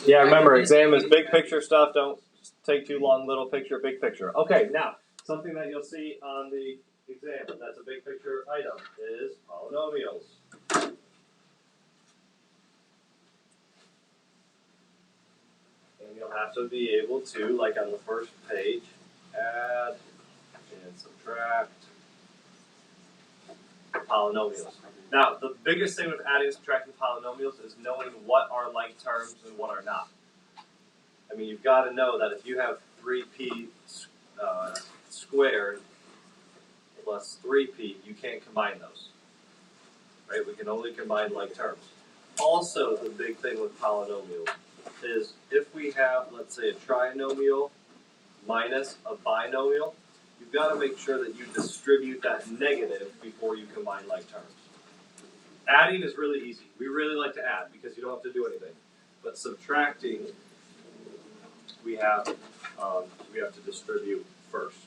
Yeah, remember, exam is big picture stuff. Don't take too long, little picture, big picture. Okay, now, something that you'll see on the exam that's a big picture item is polynomials. And you'll have to be able to, like on the first page, add and subtract polynomials. Now, the biggest thing with adding and subtracting polynomials is knowing what are like terms and what are not. I mean, you've got to know that if you have 3p squared plus 3p, you can't combine those. Right? We can only combine like terms. Also, the big thing with polynomials is if we have, let's say, a trinomial minus a binomial, you've got to make sure that you distribute that negative before you combine like terms. Adding is really easy. We really like to add because you don't have to do anything. But subtracting, we have to distribute first.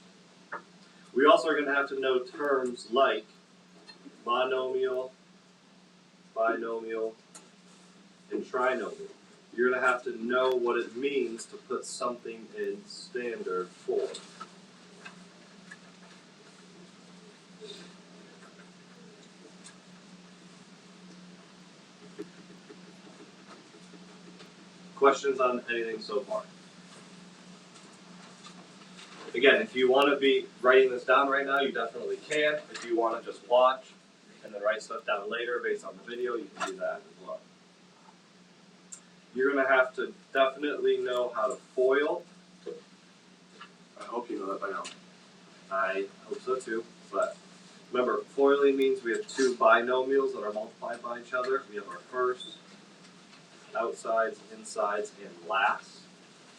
We also are going to have to know terms like monomial, binomial, and trinomial. You're going to have to know what it means to put something in standard form. Questions on anything so far? Again, if you want to be writing this down right now, you definitely can. If you want to just watch and then write stuff down later based on the video, you can do that as well. You're going to have to definitely know how to FOIL. I hope you know that by now. I hope so too. But remember, FOILing means we have two binomials that are multiplied by each other. We have our first, outsides, insides, and last.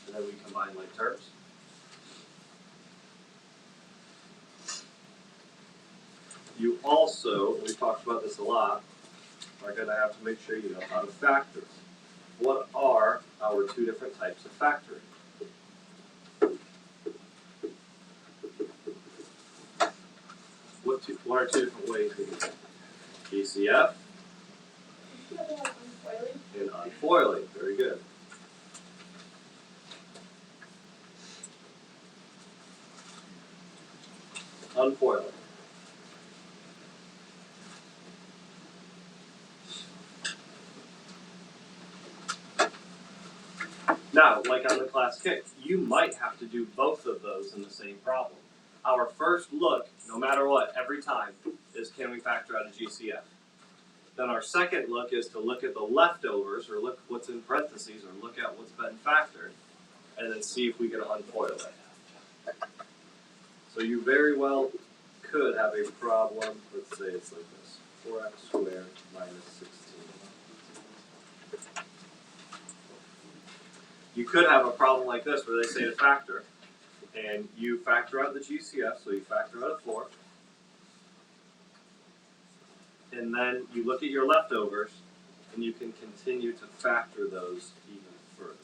And then we combine like terms. You also, we talked about this a lot, are going to have to make sure you know how to factor. What are our two different types of factoring? What are two different ways we do that? GCF and unfoiling. Very good. Unfoiling. Now, like on the class kick, you might have to do both of those in the same problem. Our first look, no matter what, every time, is can we factor out a GCF? Then our second look is to look at the leftovers, or look what's in parentheses, or look at what's been factored, and then see if we can unfoil it. So you very well could have a problem, let's say it's like this, 4x squared minus 16. You could have a problem like this where they say to factor, and you factor out the GCF, so you factor out a 4, and then you look at your leftovers, and you can continue to factor those even further.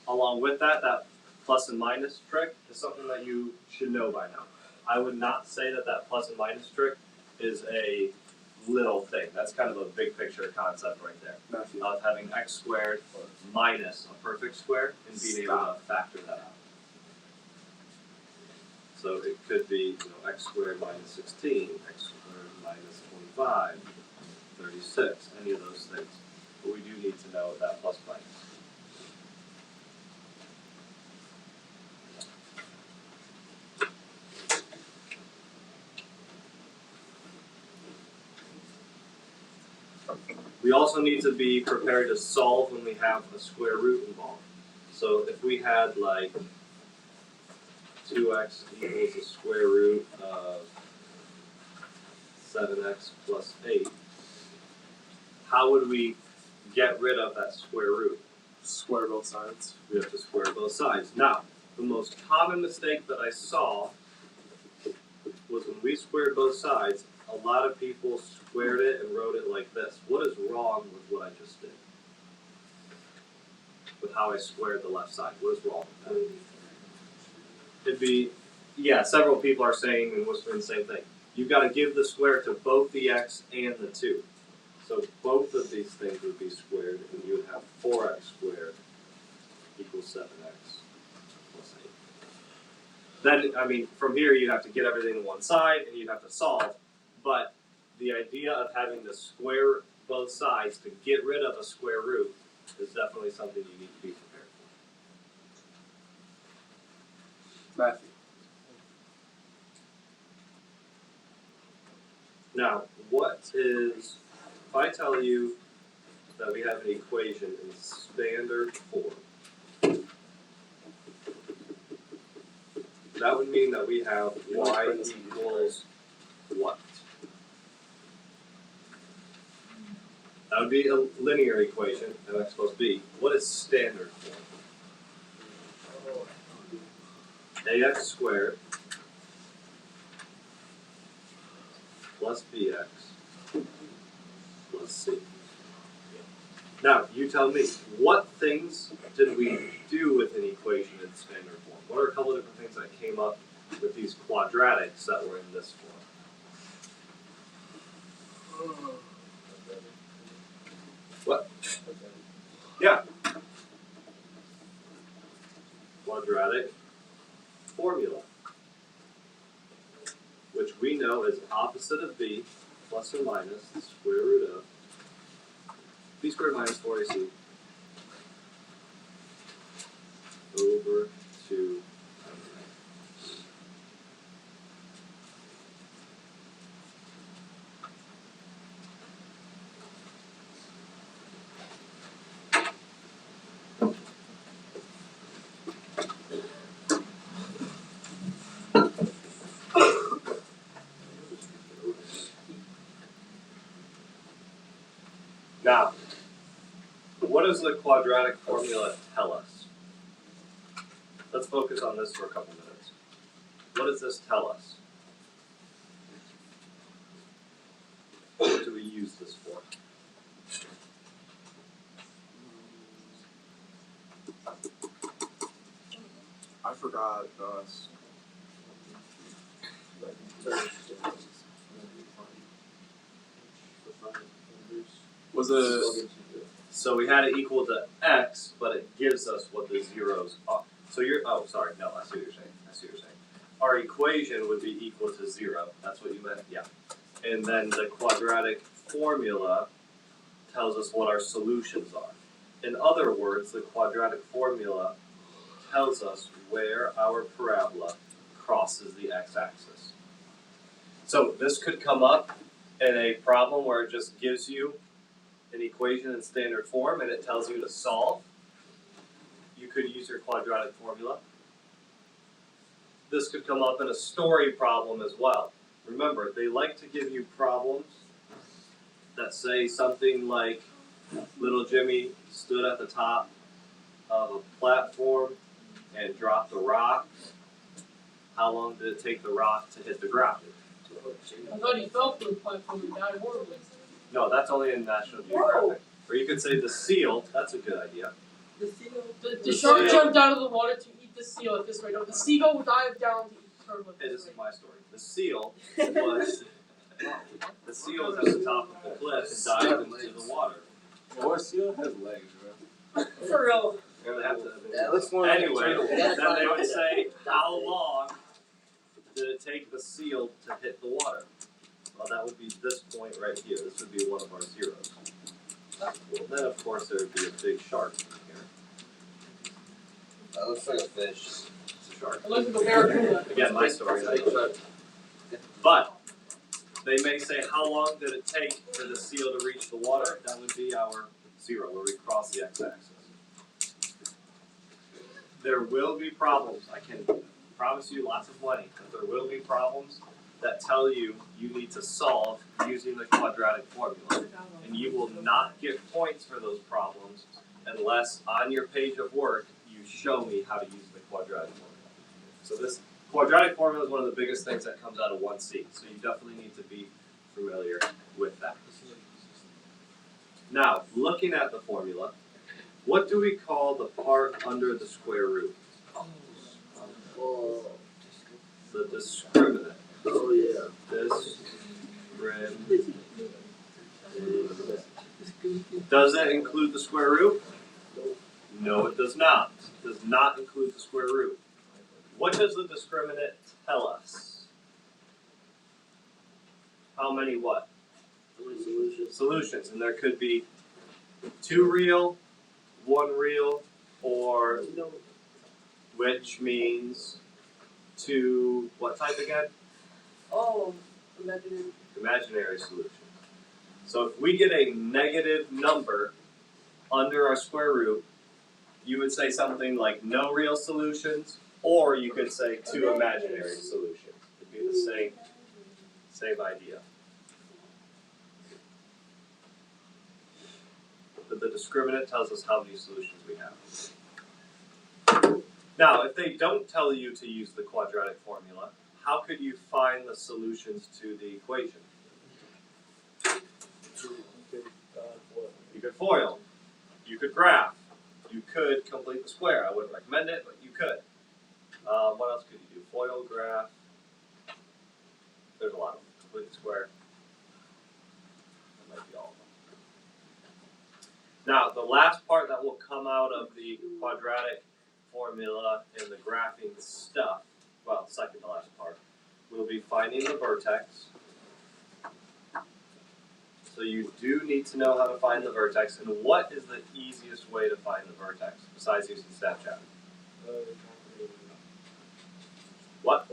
Along with that, that plus and minus trick is something that you should know by now. I would not say that that plus and minus trick is a little thing. That's kind of a big picture concept right there. Matthew. Of having x squared minus a perfect square and being able to factor that out. So it could be, x squared minus 16, x squared minus 25, 36, any of those things. But we do need to know that plus minus. We also need to be prepared to solve when we have a square root involved. So if we had like 2x equals the square root of 7x plus 8, how would we get rid of that square root? Square both sides. We have to square both sides. Now, the most common mistake that I saw was when we squared both sides, a lot of people squared it and wrote it like this. What is wrong with what I just did? With how I squared the left side. What is wrong with that? It'd be, several people are saying and whispering the same thing. You've got to give the square to both the x and the 2. So both of these things would be squared, and you would have 4x squared equals 7x plus 8. Then, I mean, from here you'd have to get everything to one side, and you'd have to solve, but the idea of having to square both sides to get rid of a square root is definitely something you need to be prepared for. Matthew. Now, what is, if I tell you that we have an equation in standard form, that would mean that we have y equals what? That would be a linear equation, and x plus b. What is standard form? Ax squared plus bx plus c. Now, you tell me, what things did we do with an equation in standard form? What are a couple of different things that came up with these quadratics that were in this form? What? Yeah. Quadratic formula, which we know is opposite of b plus or minus the square root of b squared minus 4ac over 2. Now, what does the quadratic formula tell us? Let's focus on this for a couple minutes. What does this tell us? What do we use this for? I forgot. Was it? So we had it equal to x, but it gives us what the zeros are. So you're, oh, sorry, no, I see what you're saying. Our equation would be equal to 0. That's what you meant? Yeah. And then the quadratic formula tells us what our solutions are. In other words, the quadratic formula tells us where our parabola crosses the x-axis. So this could come up in a problem where it just gives you an equation in standard form and it tells you to solve. You could use your quadratic formula. This could come up in a story problem as well. Remember, they like to give you problems that say something like, little Jimmy stood at the top of a platform and dropped a rock. How long did it take the rock to hit the ground? I thought he fell from the platform and died horribly. No, that's only in National Geographic. Or you could say the seal, that's a good idea. The seal? The The shark seal. jumped out of the water to eat the seal at this rate. No, the seagull would dive down to eat the turtle at Hey, this this is rate. my story. The seal was at the top of the cliff and dived into the water. What seal has legs, bro? For real. They have to, That looks more like a anyway, turtle. then they would say, how long did it take the seal to hit the water? Well, that would be this point right here. This would be one of our zeros. Well, then, of course, there would be a big shark in here. That looks like a fish. It's a shark. It looks like a barracuda. Again, my story. But they may say, how long did it take for the seal to reach the water? That would be our zero, where we cross the x-axis. There will be problems. I can promise you lots of money, but there will be problems that tell you you need to solve using the quadratic formula. And you will not get points for those problems unless on your page of work you show me how to use the quadratic formula. So this quadratic formula is one of the biggest things that comes out of 1C. So you definitely need to be familiar with that. Now, looking at the formula, what do we call the part under the square root? Oh, The discriminant. oh yeah. Discriminant. Does it include the square root? No, it does not. It does not include the square root. What does the discriminant tell us? How many what? Solutions. And there could be 2 real, 1 real, or which means 2, what type again? Oh, imaginary. Imaginary solution. So if we get a negative number under our square root, you would say something like no real solutions, or you could say 2 imaginary solutions. It'd be the same idea. But the discriminant tells us how many solutions we have. Now, if they don't tell you to use the quadratic formula, how could you find the solutions to the equation? You could FOIL. You could graph. You could complete the square. I wouldn't recommend it, but you could. What else could you do? FOIL, graph. There's a lot of them. Complete the square. That might be all of them. Now, the last part that will come out of the quadratic formula and the graphing stuff, well, second to last part, will be finding the vertex. So you do need to know how to find the vertex. And what is the easiest way to find the vertex besides using Snapchat? What?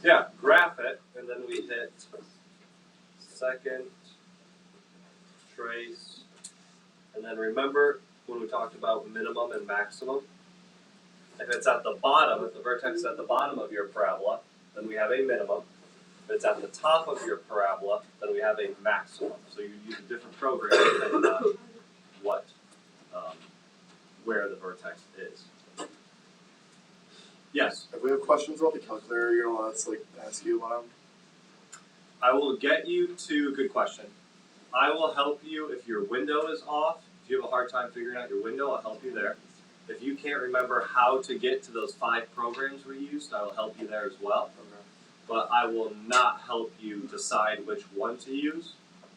Yeah, graph it, and then we hit second, trace, and then remember when we talked about minimum and maximum? If it's at the bottom, if the vertex is at the bottom of your parabola, then we have a minimum. If it's at the top of your parabola, then we have a maximum. So you use a different program depending on what, where the vertex is. Yes? If we have questions about the calculator, you're gonna let us ask you about them? I will get you to, good question. I will help you if your window is off. If you have a hard time figuring out your window, I'll help you there. If you can't remember how to get to those 5 programs we used, I will help you there as well. Okay. But I will not help you decide which one to use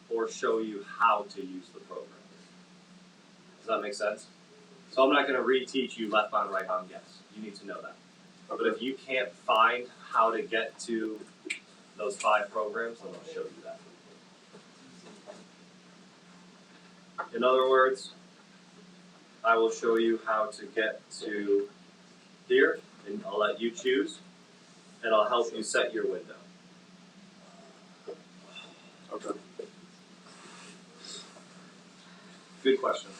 or show you how to use the program. Does that make sense? So I'm not going to reteach you left bound, right bound guess. You need to know that. But if you can't find how to get to those 5 programs, then I'll show you that. In other words, I will show you how to get to here, and I'll let you choose, and I'll help you set your window. Okay. Good question.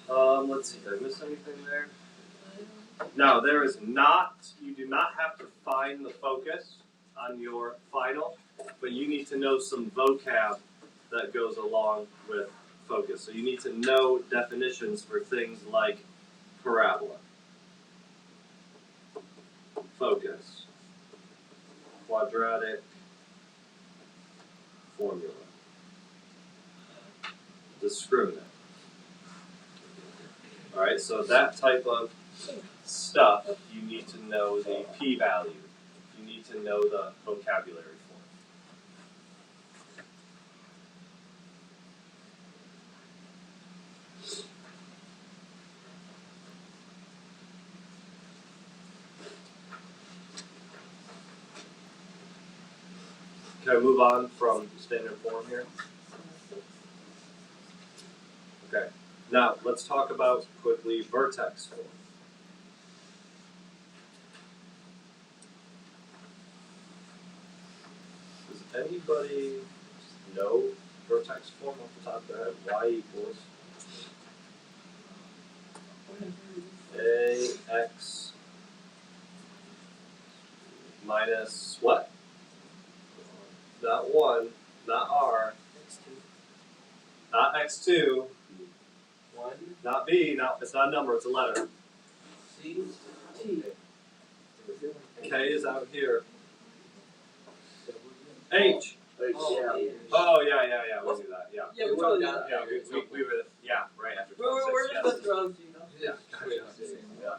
Let's see, did I miss anything there? Now, there is not, you do not have to find the focus on your final, but you need to know some vocab that goes along with focus. So you need to know definitions for things like parabola, focus, quadratic formula, discriminant. Alright, so that type of stuff, you need to know the p-value. You need to know the vocabulary for it. Can I move on from standard form here? Okay. Now, let's talk about quickly vertex form. Does anybody know vertex form off the top of their head? Y equals AX minus what? Not 1, not R, not X2, 1, not B, it's not a number, it's a letter. C, T. K is out here. H. Oh, yeah. Oh, yeah, we do that, yeah. Yeah, we totally did. Yeah, we were, yeah, right after 12:6, We're just yes. messing around, you know. Yeah, gotcha. Yeah.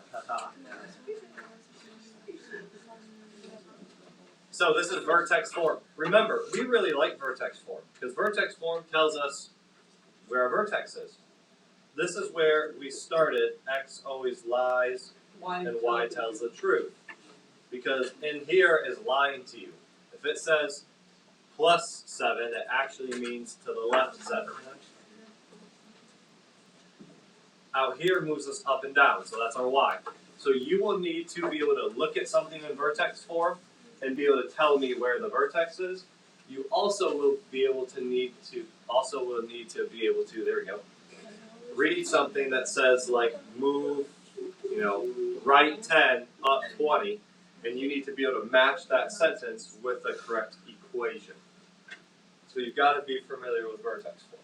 So this is vertex form. Remember, we really like vertex form because vertex form tells us where our vertex is. This is where we started. X always lies and Y tells the truth. Because in here is lying to you. If it says plus 7, it actually means to the left 7. Out here moves us up and down, so that's our Y. So you will need to be able to look at something in vertex form and be able to tell me where the vertex is. You also will be able to need to be able to, there we go, read something that says like move, right 10, up 20, and you need to be able to match that sentence with the correct equation. So you've got to be familiar with vertex form.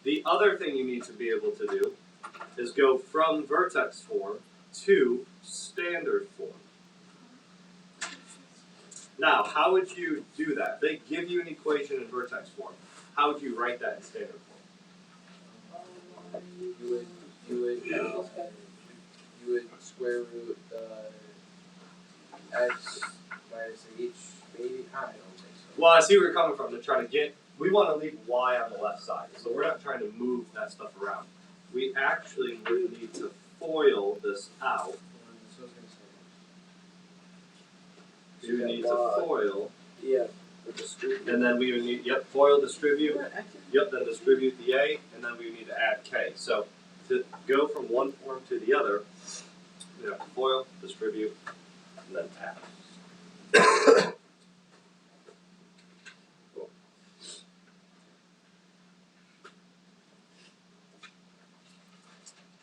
The other thing you need to be able to do is go from vertex form to standard form. Now, how would you do that? They give you an equation in vertex form. How would you write that in standard form? You would square root x minus h, maybe? I don't think so. Well, I see where you're coming from. They're trying to we want to leave y on the left side, so we're not trying to move that stuff around. We actually would need to FOIL this out. We would need to FOIL. Yeah. And then we would need, FOIL distribute. Then distribute the A, and then we would need to add K. So to go from one form to the other, we have to FOIL, distribute, and then add. Cool.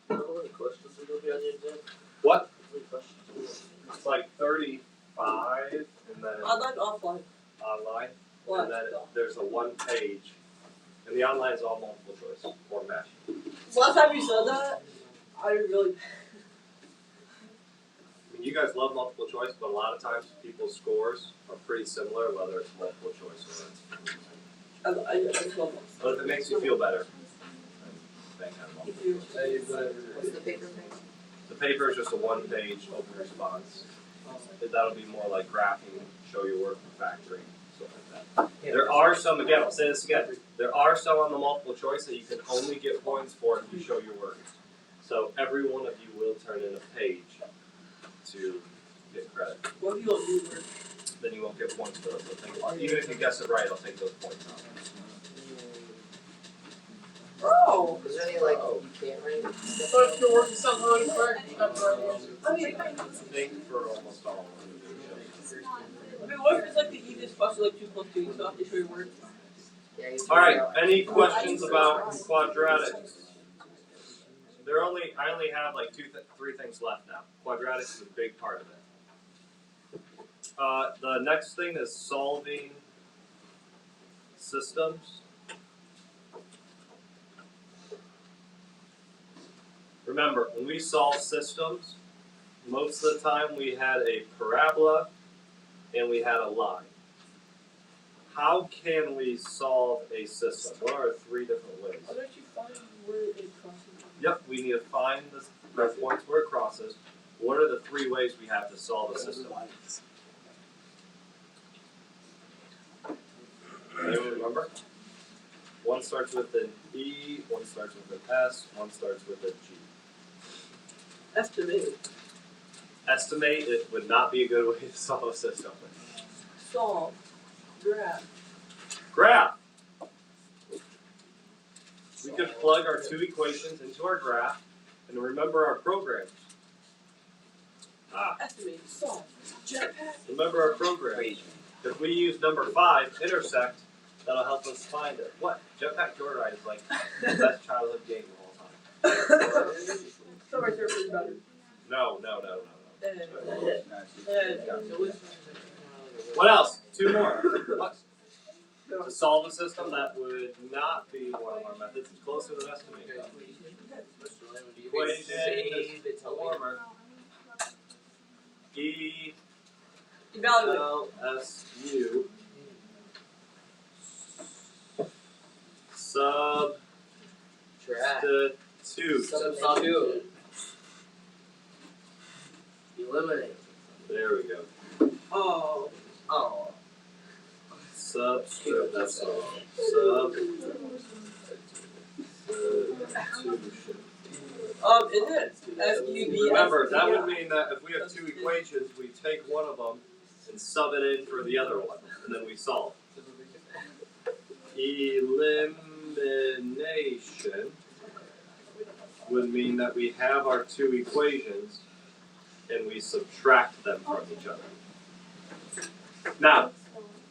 How many questions are going to be on the exam? What? How many questions? It's like 35, and then Online, offline. online, What? and then there's a one page, and the online is all multiple choice or match. Last time you said that, I really. I mean, you guys love multiple choice, but a lot of times people's scores are pretty similar, whether it's multiple choice or I love it. But if it makes you feel better, then kind of multiple. What's the paper thing? The paper is just a one-page open response. That'll be more like graphing, show your work, and factoring, stuff like that. There are some, again, I'll say this again, there are some on the multiple choice that you can only get points for if you show your work. So every one of you will turn in a page to get credit. What if you don't do work? Then you won't get points for those. Even if you guess it right, I'll take those points out. Bro! Is there any like you can't write? But if your work is somehow incorrect, you have the right answer. I think for almost all of them. I mean, what if it's like the easiest question, like 2 plus 2, you still have to show your work? Yeah, you All right, figure out. any questions about quadratics? I only have like 3 things left now. Quadratics is a big part of it. The next thing is solving systems. Remember, when we solve systems, most of the time we had a parabola and we had a line. How can we solve a system? What are 3 different ways? How don't you find where it crosses? Yep, we need to find the points where it crosses. What are the 3 ways we have to solve a system? Anyone remember? One starts with an E, one starts with an S, one starts with a G. Estimate. Estimate, it would not be a good way to solve a system. Solve. Graph. Graph. We could plug our 2 equations into our graph and remember our programs. Estimate. Solve. Jetpack. Remember our programs. If we use number 5, intersect, that'll help us find it. What? Jetpack Joyride is like the best childhood game of all time. So my surfer is better. No. It was. What else? 2 more. What? To solve a system that would not be one of our methods. It's closer than estimate. Equation is former. E Evaluate. L S U substitute. Substitute. Eliminate. There we go. Subscript, that's all. Substitution. Isn't it SQB? Remember, that would mean that if we have two equations, we take one of them and sub it in for the other one, and then we solve. Elimination would mean that we have our two equations and we subtract them from each other. Now,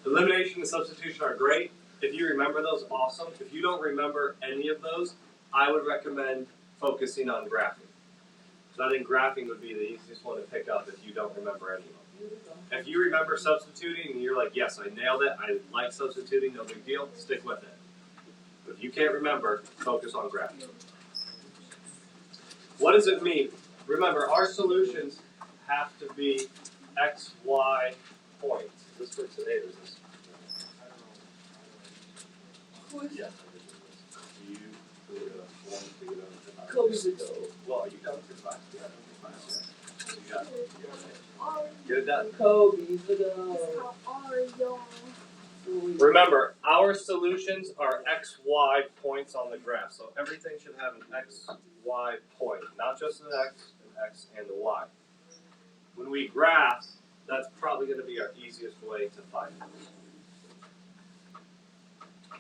elimination and substitution are great. If you remember those, awesome. If you don't remember any of those, I would recommend focusing on graphing. So I think graphing would be the easiest one to pick up if you don't remember any of them. If you remember substituting and you're like, yes, I nailed it, I like substituting, no big deal, stick with it. But if you can't remember, focus on graphing. What does it mean? Remember, our solutions have to be x, y points. Is this for today or is this? Yes. You want to get on Kobe's well, you got it for class. You got it. Get it done. Kobe's the go. Remember, our solutions are x, y points on the graph. So everything should have an x, y point. Not just an x, and a y. When we graph, that's probably going to be our easiest way to find it.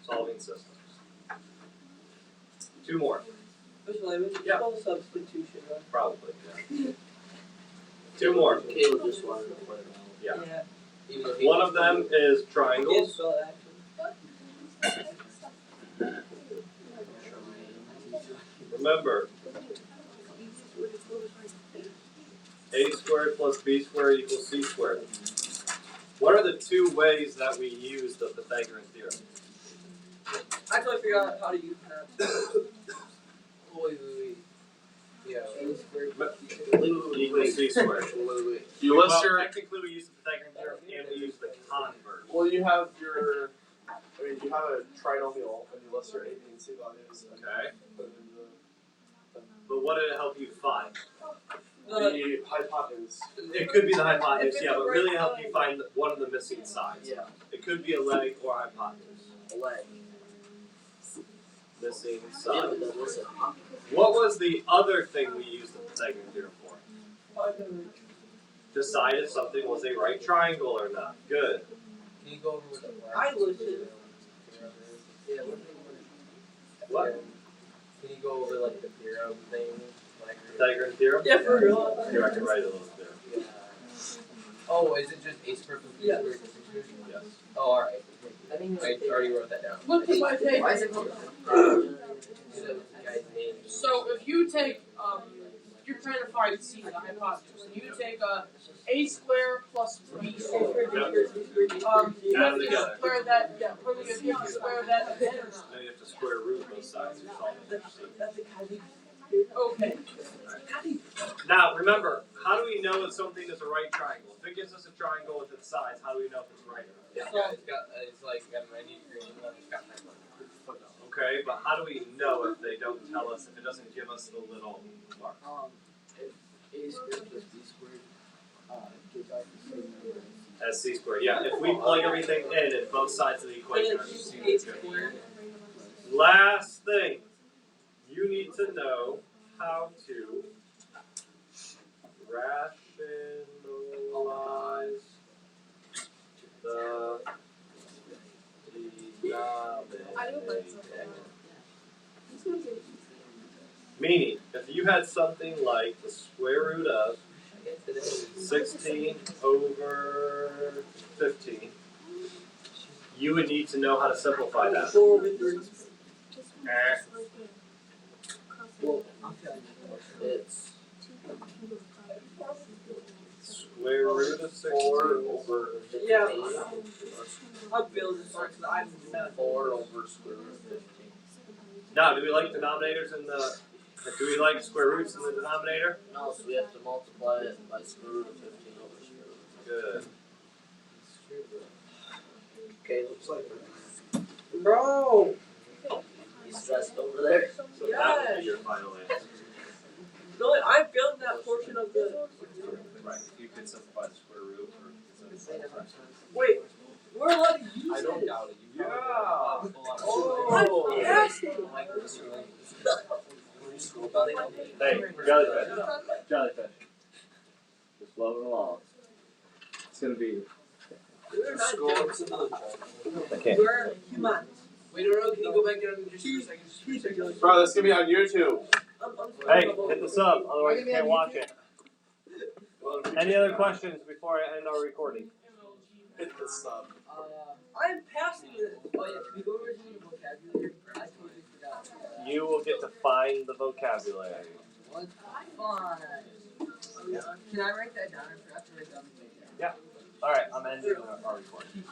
Solving systems. Two more. Which language? Yeah. Substitution, right? Probably, yeah. Two more. Caleb just wanted to point it out. Yeah. Even though he One of them is triangles. Remember, a squared plus b squared equals c squared. What are the two ways that we use the Pythagorean theorem? I totally figured out how to use that. Wait. Yeah. Equals c squared. You list your. Technically, we use the Pythagorean theorem and we use the converse. Well, you have your. I mean, you have a trinomial, and you list your A, B, and C values. And Okay. put it in But what did it help you find? the hypotenuse. It could be the hypotenuse, yeah, but really help you find one of the missing sides. Yeah. It could be a leg or hypotenuse. A leg. Missing Yeah, side. but then listen. What was the other thing we used the Pythagorean theorem for? Decide if something was a right triangle or not. Good. Can you go over with the leg? I listened. Yeah, What? Can you go over like the theorem thing? Like, Pythagorean theorem? Yeah, for real. Here, I can write it a little bit. yeah. Oh, is it just a squared plus b Yes. squared equals c squared? Yes. Oh, alright. I already wrote that down. Look at my tape. Why is it called? The guy's name. So if you take you're trying to find C, the hypotenuse, and you take a squared plus b squared. You have Add them to together. square that. Yeah, probably if you have to square that again or not. Now you have to square root both sides and solve it. Okay. Now, remember, how do we know if something is a right triangle? If it gives us a triangle with its sides, how do we know if it's right or not? Yeah, it's like got a 90 degree angle and it's got 9 Okay, but how do we know if they don't tell us, if it doesn't give us the little mark? If a squared plus b squared gives out the same number As c squared, yeah. If we plug everything in at both sides of the equation, our c is good. Last thing, you need to know how to rationalize the denominator. Meaning, if you had something like the square root of 16 over 15, you would need to know how to simplify that. 4 over 3. It's Square root of 16 over Yeah. I'm feeling this one because I'm 4 over square root of 15. Now, do we like denominators in the? Do we like square roots in the denominator? No, so we have to multiply it by square root of 15 over square root of 15. Good. Okay, looks like Bro! he's stressed over there. So that would be your final answer. No, I'm feeling that portion of the. Right. You could simplify the square root or. Wait, we're allowed to use I it? don't don't doubt it. You Yeah. Oh. I'm passing. Hey, jellyfish. Jellyfish. Just floating along. It's gonna be. Scroll up to the I can't. Come on. Wait, no, can you go back down just for a second? Just for a second. Bro, this is gonna be on YouTube. Hey, hit the sub, otherwise you can't watch it. Any other questions before I end our recording? Hit the sub. I'm passing it. Oh yeah, can we go over to the vocabulary? I totally forgot. You will get to find the vocabulary. What? Fine. Can I write that down? I forgot to write down the vocabulary. Alright, I'm ending our recording.